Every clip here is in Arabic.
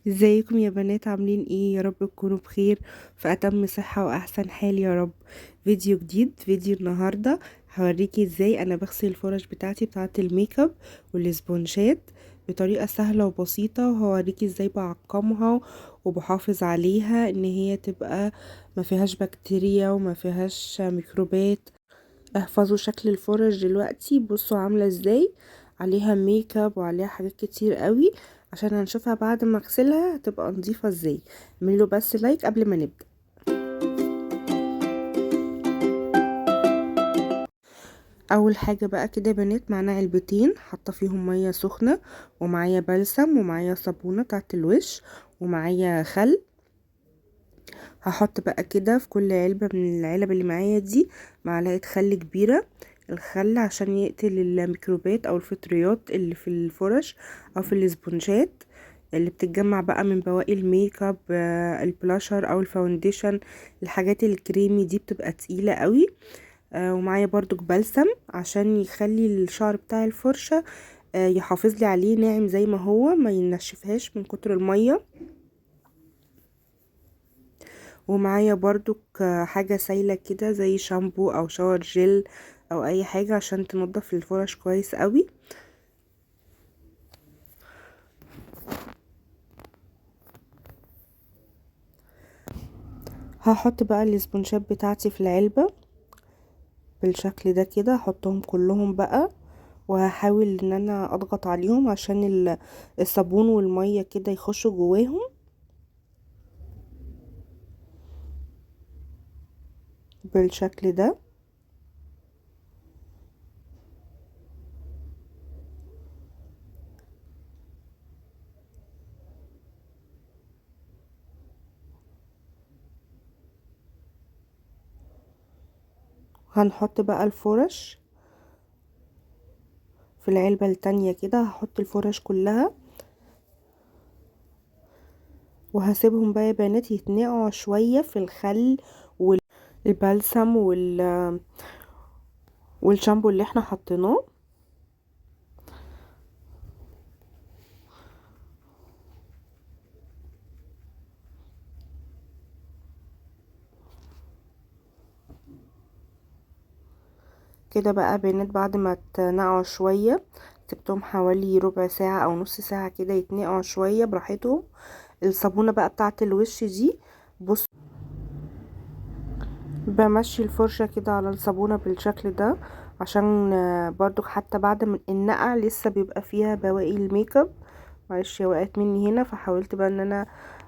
ازيكم يا بنات؟ عاملين ايه؟ يا رب تكونوا بخير في اتم صحة واحسن حال يا رب. فيديو جديد، فيديو النهاردة هوريكي ازاي انا بغسل الفرش بتاعتي بتاعة الميك اب والاسبونشات بطريقة سهلة وبسيطة، وهوريكي ازاي بعقمها وبحافظ عليها ان هي تبقى ما فيهاش بكتيريا وما فيهاش ميكروبات. احفظوا شكل الفرش دلوقتي، بصوا عاملة ازاي، عليها ميك اب وعليها حاجات كتير قوي، عشان هنشوفها بعد ما اغسلها هتبقى نظيفة ازاي. اعملوا بس لايك قبل ما نبدأ. اول حاجة بقى كده يا بنات، معانا علبتين حاطة فيهم مية سخنة، ومعايا بلسم، ومعايا صابونة بتاعت الوش، ومعايا خل. هحط بقى كده في كل علبة من العلب اللي معايا دي معلقة خل كبيرة. الخل عشان يقتل الميكروبات او الفطريات اللي في الفرش او في الاسبونجات اللي بتتجمع بقى من بواقي الميك اب، البلاشر او الفاونديشن. الحاجات الكريمي دي بتبقى تقيلة قوي. ومعايا برضو بلسم عشان يخلي الشعر بتاع الفرشة يحافظ لي عليه ناعم زي ما هو، ما ينشفهاش من كتر المية. ومعايا برضو حاجة سايلة كده زي شامبو او شاور جل او اي حاجة عشان تنضف الفرش كويس قوي. هحط بقى الاسبونشات بتاعتي في العلبة بالشكل ده كده، هحطهم كلهم بقى، وهحاول ان انا اضغط عليهم عشان الصابون والمية كده يخشوا جواهم بالشكل ده. هنحط بقى الفرش في العلبة التانية كده، هحط الفرش كلها وهسيبهم بقى يا بنات يتنقعوا شوية في الخل والبلسم والشامبو اللي احنا حطيناه. كده بقى بنات بعد ما اتنقعوا شوية، سبتهم حوالي ربع ساعة او نص ساعة كده يتنقعوا شوية براحتهم. الصابونة بقى بتاعت الوش دي، بص، بمشي الفرشة كده على الصابونة بالشكل ده عشان برضو حتى بعد من النقع لسه بيبقى فيها بواقي الميك اب. معلش هي وقعت مني هنا، فحاولت بقى ان انا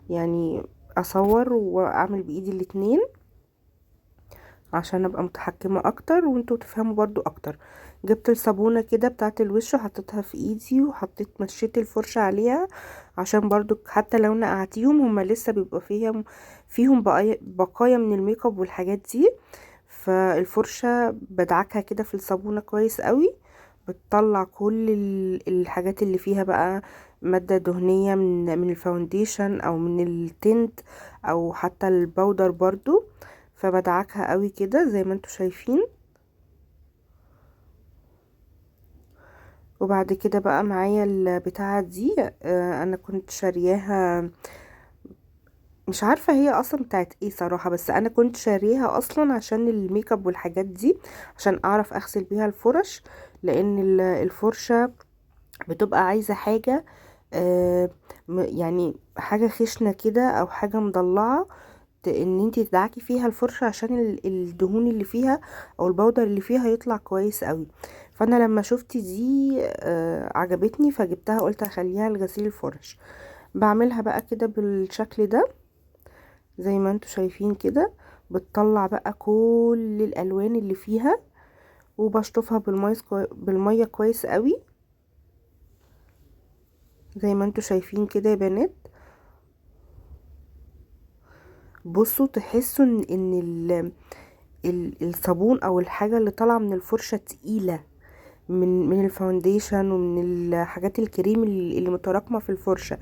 يعني اصور واعمل بايدي الاتنين عشان ابقى متحكمة اكتر وانتوا تفهموا برضو اكتر. جبت الصابونة كده بتاعت الوش وحطيتها في ايدي وحطيت مشيت الفرشة عليها، عشان برضو حتى لو نقعتيهم هما لسه بيبقى فيهم بقايا من الميك اب والحاجات دي. فالفرشة بدعكها كده في الصابونة كويس قوي، بتطلع كل الحاجات اللي فيها بقى مادة دهنية من الفاونديشن او من التنت او حتى الباودر برضو. فبدعكها قوي كده زي ما انتوا شايفين. وبعد كده بقى معايا البتاعة دي، انا كنت شارياها، مش عارفة هي اصلا بتاعت ايه صراحة، بس انا كنت شاريها اصلا عشان الميك اب والحاجات دي، عشان اعرف اغسل بيها الفرش. لان الفرشة بتبقى عايزة حاجة، يعني حاجة خشنة كده او حاجة مضلعة، ان انتي تدعكي فيها الفرشة عشان الدهون اللي فيها او البودر اللي فيها يطلع كويس قوي. فانا لما شفت دي عجبتني فجبتها، قلت اخليها لغسيل الفرش. بعملها بقى كده بالشكل ده زي ما انتوا شايفين كده، بتطلع بقى كل الالوان اللي فيها، وبشطفها بالمية كويس قوي زي ما انتوا شايفين كده يا بنات. بصوا تحسوا ان الصابون او الحاجة اللي طالعة من الفرشة تقيلة من الفاونديشن ومن الحاجات الكريم اللي متراكمة في الفرشة.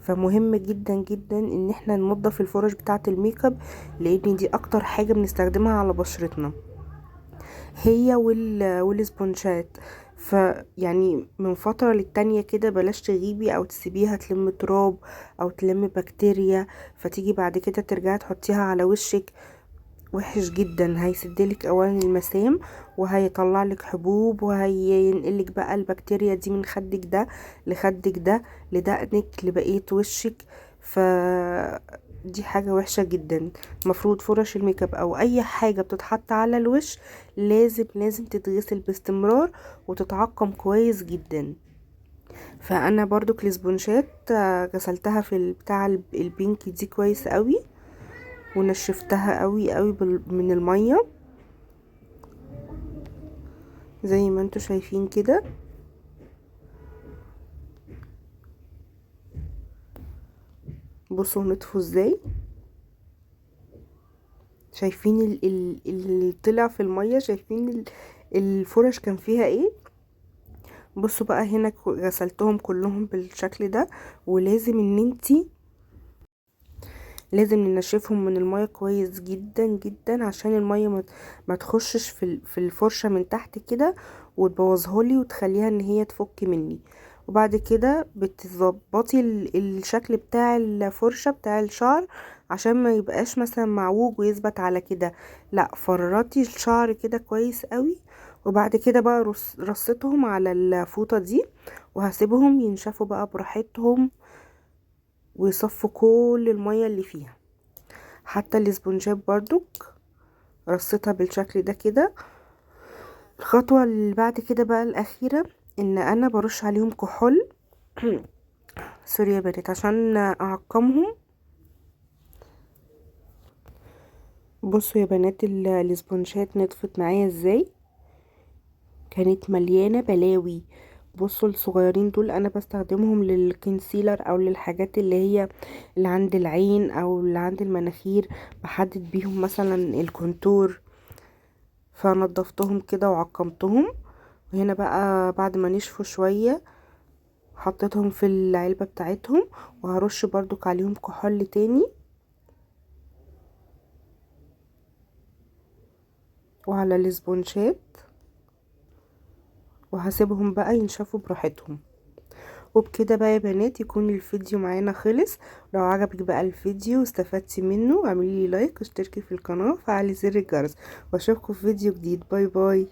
فمهم جدا جدا ان احنا ننضف الفرش بتاعة الميك اب، لان دي اكتر حاجة بنستخدمها على بشرتنا، هي والسبونشات. فيعني من فترة للتانية كده بلاش تغيبي او تسيبيها تلم تراب او تلم بكتيريا، فتيجي بعد كده ترجعي تحطيها على وشك، وحش جدا. هيسدلك اولا المسام، وهيطلعلك حبوب، وهينقلك بقى البكتيريا دي من خدك ده لخدك ده لدقنك لبقية وشك. ف دي حاجة وحشة جدا. المفروض فرش الميك اب او اي حاجة بتتحط على الوش لازم لازم تتغسل باستمرار وتتعقم كويس جدا. فانا برضو الاسبونجات غسلتها في بتاع البينك دي كويس قوي، ونشفتها قوي قوي من المية زي ما انتوا شايفين كده. بصوا نطفوا ازاي، شايفين اللي طلع في المية، شايفين الفرش كان فيها ايه. بصوا بقى هنا غسلتهم كلهم بالشكل ده، ولازم ان انتي لازم ننشفهم من المية كويس جدا جدا عشان المية ما تخشش في الفرشة من تحت كده وتبوظهالي وتخليها ان هي تفك مني. وبعد كده بتظبطي الشكل بتاع الفرشة بتاع الشعر عشان ما يبقاش مثلا معوج ويثبت على كده، لا فرطي الشعر كده كويس قوي. وبعد كده بقى رصيتهم على الفوطة دي، وهسيبهم ينشفوا بقى براحتهم ويصفوا كل المية اللي فيها. حتى الاسبونجات برضو رصيتها بالشكل ده كده. الخطوة اللي بعد كده بقى الأخيرة ان انا برش عليهم كحول سوري يا بنات عشان اعقمهم. بصوا يا بنات الاسبونجات نطفت معايا ازاي، كانت مليانة بلاوي. بصوا الصغيرين دول انا بستخدمهم للكونسيلر او للحاجات اللي هي اللي عند العين او اللي عند المناخير، بحدد بيهم مثلا الكونتور. فنضفتهم كده وعقمتهم. وهنا بقى بعد ما نشفوا شوية حطيتهم في العلبة بتاعتهم، وهرش برضو عليهم كحول تاني وعلى الاسبونجات، وهسيبهم بقى ينشفوا براحتهم. وبكده بقى يا بنات يكون الفيديو معانا خلص. لو عجبك بقى الفيديو واستفدتي منه اعملي لي لايك واشتركي في القناة وفعلي زر الجرس، واشوفكم في فيديو جديد. باي باي.